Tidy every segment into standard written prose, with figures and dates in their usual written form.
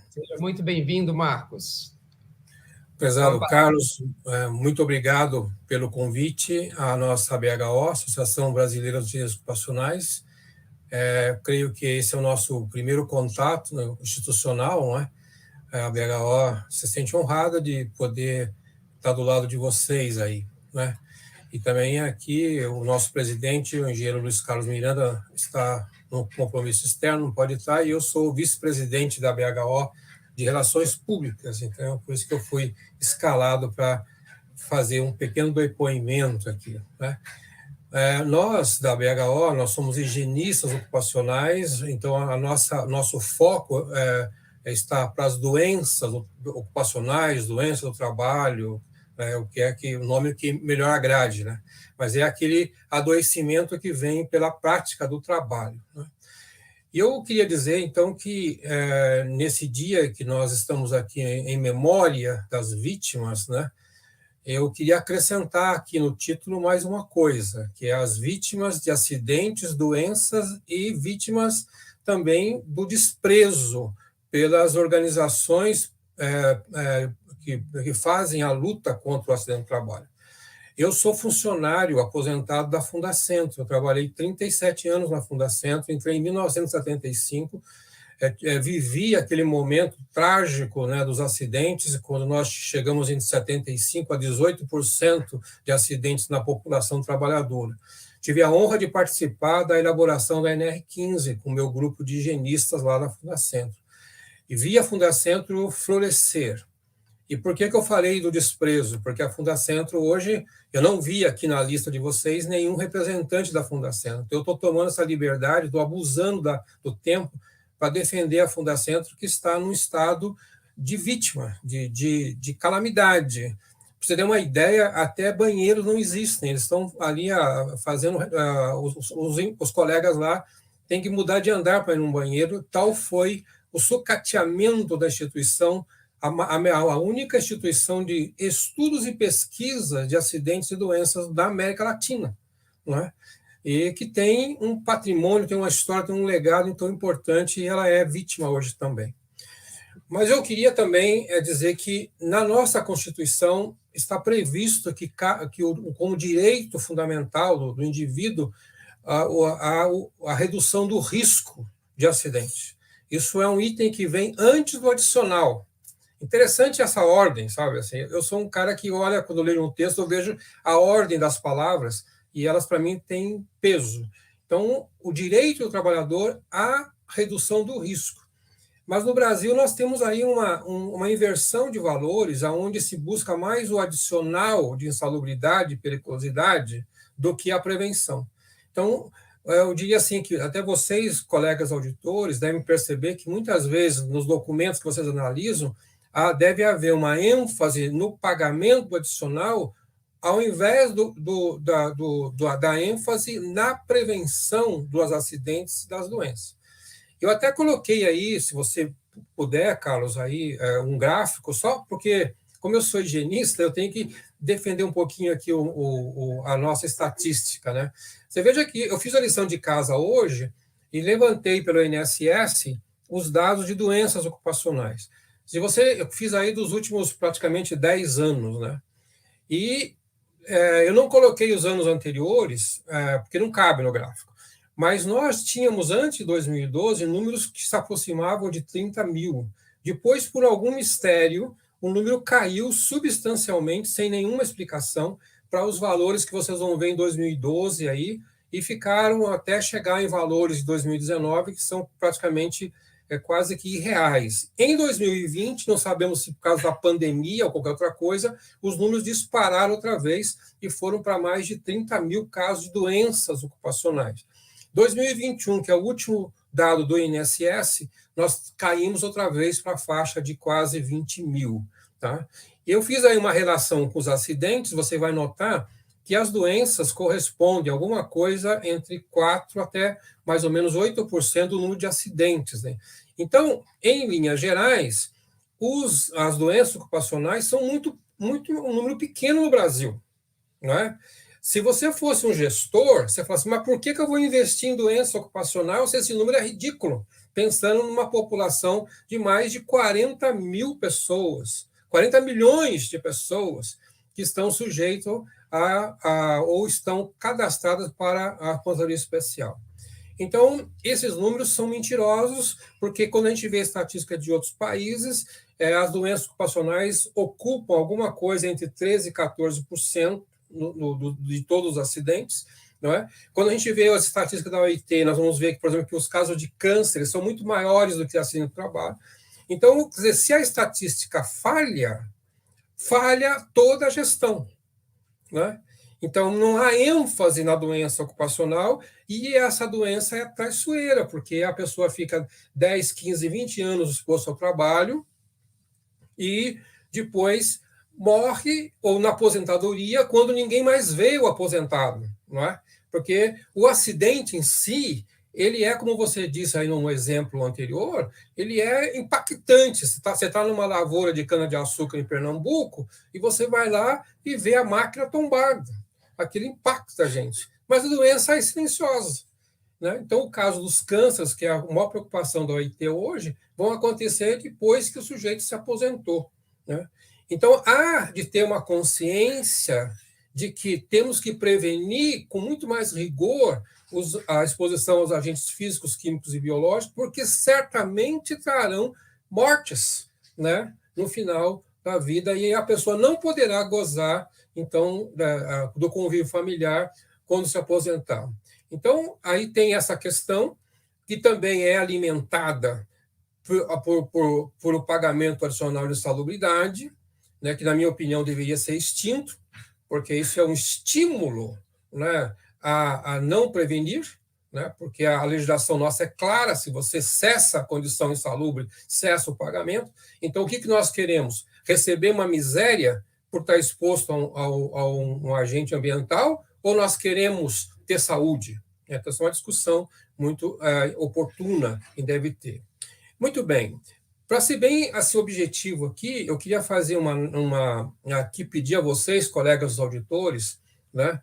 Seja muito bem-vindo, Marcos. Prezado Carlos, muito obrigado pelo convite à nossa BHO, Associação Brasileira dos Engenheiros Ocupacionais. Creio que esse é o nosso primeiro contato, né, institucional, não é? A BHO se sente honrada de poder estar do lado de vocês aí, né? E também aqui o nosso presidente, o engenheiro Luiz Carlos Miranda, está no compromisso externo, não pode estar, e eu sou o vice-presidente da BHO de Relações Públicas, então por isso que eu fui escalado para fazer um pequeno depoimento aqui, né? Nós, da BHO, nós somos higienistas ocupacionais, então nosso foco está para as doenças ocupacionais, doenças do trabalho, o que é que o nome que melhor agrade, né? Mas é aquele adoecimento que vem pela prática do trabalho, né? E eu queria dizer, então, que nesse dia que nós estamos aqui em memória das vítimas, né? Eu queria acrescentar aqui no título mais uma coisa, que é as vítimas de acidentes, doenças e vítimas também do desprezo pelas organizações que fazem a luta contra o acidente do trabalho. Eu sou funcionário aposentado da Fundacentro, eu trabalhei 37 anos na Fundacentro, entrei em 1975, vivi aquele momento trágico, né, dos acidentes, quando nós chegamos em 75 a 18% de acidentes na população trabalhadora. Tive a honra de participar da elaboração da NR15 com o meu grupo de higienistas lá na Fundacentro. E vi a Fundacentro florescer. E por que eu falei do desprezo? Porque a Fundacentro hoje, eu não vi aqui na lista de vocês nenhum representante da Fundacentro. Eu estou tomando essa liberdade, estou abusando do tempo para defender a Fundacentro, que está num estado de vítima, de calamidade. Para você ter uma ideia, até banheiros não existem. Eles estão ali fazendo... os colegas lá têm que mudar de andar para ir num banheiro. Tal foi o sucateamento da instituição, a única instituição de estudos e pesquisa de acidentes e doenças da América Latina, não é? E que tem um patrimônio, tem uma história, tem um legado tão importante, e ela é vítima hoje também. Mas eu queria também dizer que na nossa Constituição está previsto que como direito fundamental do indivíduo a redução do risco de acidente. Isso é um item que vem antes do adicional. Interessante essa ordem, sabe? Assim, eu sou um cara que olha, quando eu leio um texto, eu vejo a ordem das palavras e elas, para mim, têm peso. Então, o direito do trabalhador à redução do risco. Mas no Brasil nós temos aí uma inversão de valores, onde se busca mais o adicional de insalubridade e periculosidade do que a prevenção. Então, eu diria assim que até vocês, colegas auditores, devem perceber que muitas vezes nos documentos que vocês analisam, deve haver uma ênfase no pagamento adicional, ao invés da ênfase na prevenção dos acidentes e das doenças. Eu até coloquei aí, se você puder, Carlos, aí um gráfico, só porque, como eu sou higienista, eu tenho que defender um pouquinho aqui a nossa estatística, né? Você veja que eu fiz a lição de casa hoje e levantei pelo INSS os dados de doenças ocupacionais. Eu fiz aí dos últimos praticamente 10 anos, né? E eu não coloquei os anos anteriores, porque não cabe no gráfico. Mas nós tínhamos, antes de 2012, números que se aproximavam de 30 mil. Depois, por algum mistério, o número caiu substancialmente, sem nenhuma explicação, para os valores que vocês vão ver em 2012 aí, e ficaram até chegar em valores de 2019, que são praticamente quase que irreais. Em 2020, não sabemos se por causa da pandemia ou qualquer outra coisa, os números dispararam outra vez e foram para mais de 30 mil casos de doenças ocupacionais. 2021, que é o último dado do INSS, nós caímos outra vez para a faixa de quase 20 mil. Tá? Eu fiz aí uma relação com os acidentes, você vai notar que as doenças correspondem a alguma coisa entre 4% até mais ou menos 8% do número de acidentes, né? Então, em linhas gerais, as doenças ocupacionais são um número pequeno no Brasil, não é? Se você fosse um gestor, você fala assim, mas por que eu vou investir em doença ocupacional se esse número é ridículo? Pensando numa população de mais de 40 mil pessoas, 40 milhões de pessoas que estão sujeitas ou estão cadastradas para a aposentadoria especial. Então, esses números são mentirosos, porque quando a gente vê estatística de outros países, as doenças ocupacionais ocupam alguma coisa entre 13% e 14% de todos os acidentes. Não é? Quando a gente vê as estatísticas da OIT, nós vamos ver, por exemplo, que os casos de câncer são muito maiores do que acidente de trabalho. Então, quer dizer, se a estatística falha toda a gestão. Né? Então, não há ênfase na doença ocupacional e essa doença é traiçoeira, porque a pessoa fica 10, 15, 20 anos exposta ao trabalho e depois morre ou na aposentadoria quando ninguém mais vê o aposentado, não é? Porque o acidente em si, ele é, como você disse aí no exemplo anterior, ele é impactante. Você tá numa lavoura de cana-de-açúcar em Pernambuco e você vai lá e vê a máquina tombada. Aquilo impacta a gente. Mas a doença é silenciosa. Né? Então, o caso dos cânceres, que é a maior preocupação da OIT hoje, vão acontecer depois que o sujeito se aposentou. Né? Então, há de ter uma consciência de que temos que prevenir com muito mais rigor a exposição aos agentes físicos, químicos e biológicos, porque certamente trarão mortes, né, no final da vida, e a pessoa não poderá gozar, então, do convívio familiar quando se aposentar. Então, aí tem essa questão, que também é alimentada por o pagamento adicional de insalubridade, né, que, na minha opinião, deveria ser extinto, porque isso é um estímulo, né, a não prevenir, né, porque a legislação nossa é clara, se você cessa a condição insalubre, cessa o pagamento. Então, o que nós queremos? Receber uma miséria por estar exposto a um agente ambiental, ou nós queremos ter saúde? Essa é uma discussão muito oportuna que deve ter. Muito bem. Para ser bem esse objetivo aqui, eu queria fazer aqui pedir a vocês, colegas auditores, né,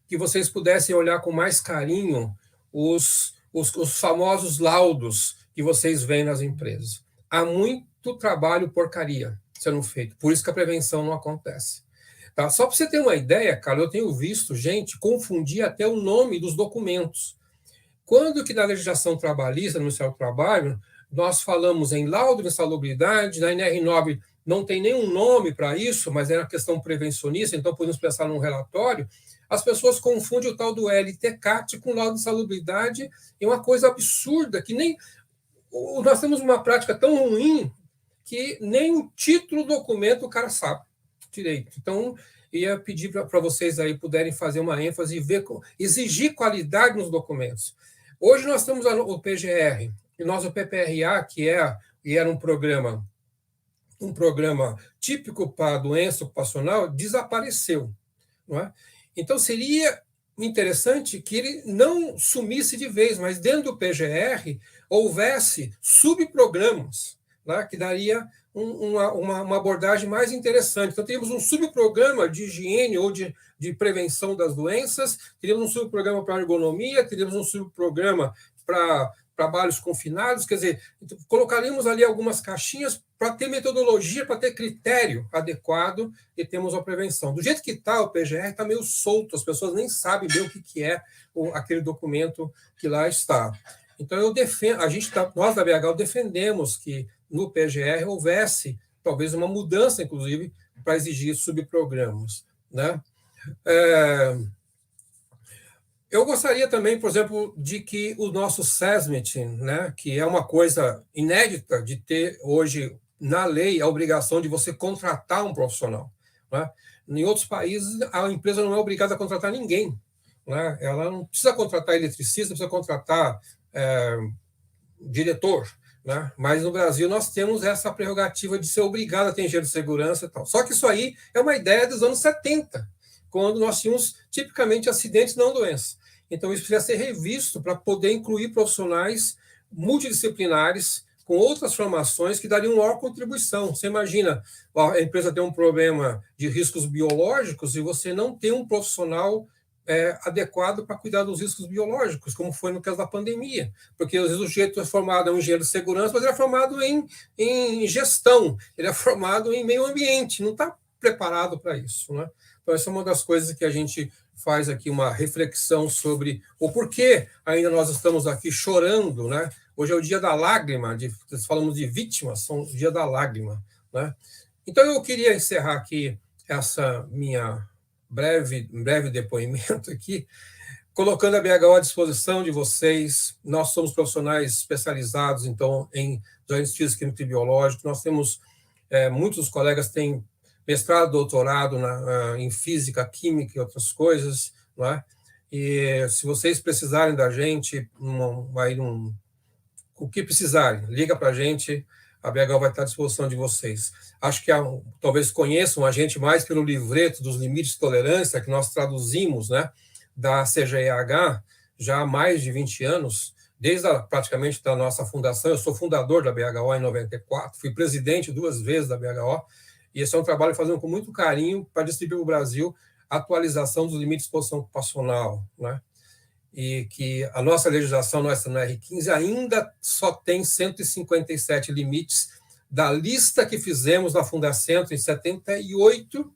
que vocês pudessem olhar com mais carinho os famosos laudos que vocês veem nas empresas. Há muito trabalho porcaria sendo feito, por isso que a prevenção não acontece. Tá? Só para você ter uma ideia, cara, eu tenho visto gente confundir até o nome dos documentos. Quando que na legislação trabalhista, no Ministério do Trabalho, nós falamos em laudo de insalubridade, na NR9 não tem nenhum nome para isso, mas é uma questão prevencionista, então podemos pensar num relatório, as pessoas confundem o tal do LTCAT com laudo de insalubridade, é uma coisa absurda, que nem... Nós temos uma prática tão ruim que nem o título do documento o cara sabe direito. Então, ia pedir para vocês aí puderem fazer uma ênfase e exigir qualidade nos documentos. Hoje nós temos o PGR, e nós o PPRA, que era um programa típico para doença ocupacional, desapareceu. Não é? Então, seria interessante que ele não sumisse de vez, mas dentro do PGR houvesse subprogramas, né, que daria uma abordagem mais interessante. Então, teríamos um subprograma de higiene ou de prevenção das doenças, teríamos um subprograma para ergonomia, teríamos um subprograma para trabalhos confinados, quer dizer, colocaríamos ali algumas caixinhas para ter metodologia, para ter critério adequado e temos a prevenção. Do jeito que está, o PGR está meio solto, as pessoas nem sabem bem o que é aquele documento que lá está. Então, eu defendo, nós da BHO defendemos que no PGR houvesse talvez uma mudança, inclusive, para exigir subprogramas. Né? Eu gostaria também, por exemplo, de que o nosso SESMIT, né, que é uma coisa inédita de ter hoje na lei a obrigação de você contratar um profissional. Né? Em outros países, a empresa não é obrigada a contratar ninguém. Né? Ela não precisa contratar eletricista, precisa contratar diretor. Né? Mas no Brasil nós temos essa prerrogativa de ser obrigado a ter engenheiro de segurança e tal. Só que isso aí é uma ideia dos anos 70, quando nós tínhamos tipicamente acidentes, não doenças. Então isso precisa ser revisto para poder incluir profissionais multidisciplinares com outras formações que dariam maior contribuição. Você imagina, a empresa tem um problema de riscos biológicos e você não tem um profissional adequado para cuidar dos riscos biológicos, como foi no caso da pandemia. Porque, às vezes, o sujeito é formado em engenheiro de segurança, mas ele é formado em gestão, ele é formado em meio ambiente, não está preparado para isso, né? Então, essa é uma das coisas que a gente faz aqui, uma reflexão sobre o porquê ainda nós estamos aqui chorando, né? Hoje é o dia da lágrima, falamos de vítimas, são o dia da lágrima, né? Então, eu queria encerrar aqui essa minha breve depoimento aqui, colocando a BHO à disposição de vocês. Nós somos profissionais especializados, então, em agentes físicos, químicos e biológicos. Nós temos, muitos colegas têm mestrado, doutorado em física, química e outras coisas, não é? E se vocês precisarem da gente, o que precisarem, liga para a gente, a BHO vai estar à disposição de vocês. Acho que talvez conheçam a gente mais pelo livreto dos limites de tolerância, que nós traduzimos, né, da CGEH já há mais de 20 anos, praticamente da nossa fundação. Eu sou fundador da BHO em 94, fui presidente 2 vezes da BHO, e esse é um trabalho que fazemos com muito carinho para distribuir para o Brasil a atualização dos limites de exposição ocupacional, né? E que a nossa legislação, nossa no R15, ainda só tem 157 limites da lista que fizemos na Fundacentro em 78.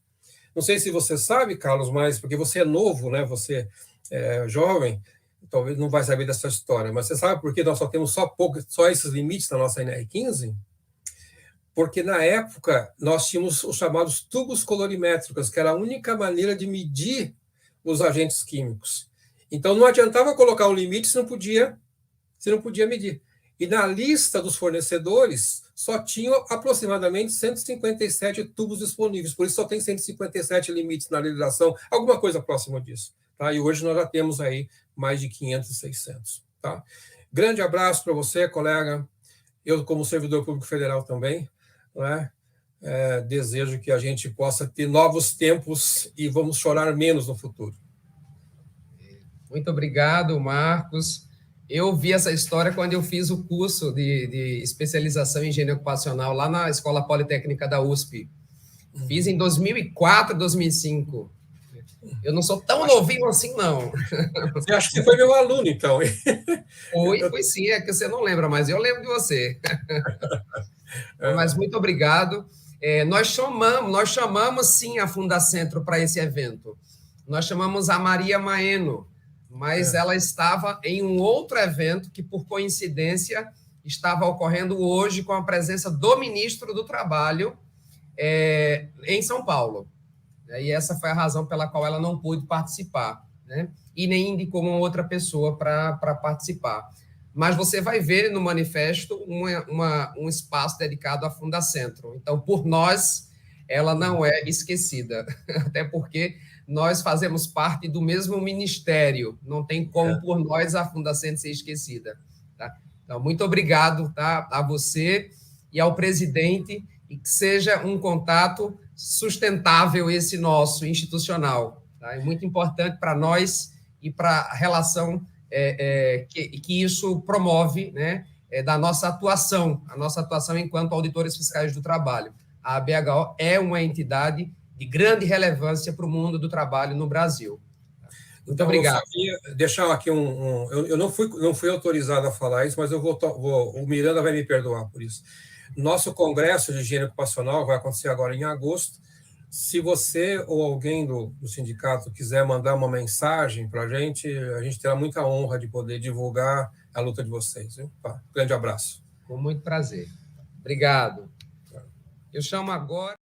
Não sei se você sabe, Carlos, mas porque você é novo, né? Você é jovem, talvez não vai saber dessa história, mas você sabe por que nós só temos só esses limites na nossa NR15? Porque, na época, nós tínhamos os chamados tubos colorimétricos, que era a única maneira de medir os agentes químicos. Então, não adiantava colocar um limite se não podia medir. E na lista dos fornecedores, só tinham aproximadamente 157 tubos disponíveis, por isso só tem 157 limites na legislação, alguma coisa próxima disso. Tá? E hoje nós já temos aí mais de 500 e 600. Tá? Grande abraço para você, colega. Eu, como servidor público federal também, né? Desejo que a gente possa ter novos tempos e vamos chorar menos no futuro. Muito obrigado, Marcos. Eu vi essa história quando eu fiz o curso de especialização em higiene ocupacional lá na Escola Politécnica da USP. Fiz em 2004, 2005. Eu não sou tão novinho assim, não. Você acha que foi meu aluno, então? Foi sim, é que você não lembra, mas eu lembro de você. Mas muito obrigado. Nós chamamos sim a Fundacentro para esse evento. Nós chamamos a Maria Maeno, mas ela estava em um outro evento que, por coincidência, estava ocorrendo hoje com a presença do ministro do Trabalho em São Paulo. E essa foi a razão pela qual ela não pôde participar, né? E nem indicou uma outra pessoa para participar. Mas você vai ver no manifesto um espaço dedicado à Fundacentro. Então, por nós, ela não é esquecida, até porque nós fazemos parte do mesmo ministério, não tem como, por nós, a Fundacentro ser esquecida. Tá? Então, muito obrigado, tá, a você e ao presidente, e que seja um contato sustentável esse nosso, institucional. Tá? É muito importante para nós e para a relação que isso promove, né, da nossa atuação, a nossa atuação enquanto auditores fiscais do trabalho. A BHO é uma entidade de grande relevância para o mundo do trabalho no Brasil. Muito então, obrigado. Eu queria deixar aqui eu não fui autorizado a falar isso, mas o Miranda vai me perdoar por isso. Nosso congresso de higiene ocupacional vai acontecer agora em agosto. Se você ou alguém do sindicato quiser mandar uma mensagem para a gente terá muita honra de poder divulgar a luta de vocês. Viu? Tá. Grande abraço. Com muito prazer. Obrigado. Eu chamo agora...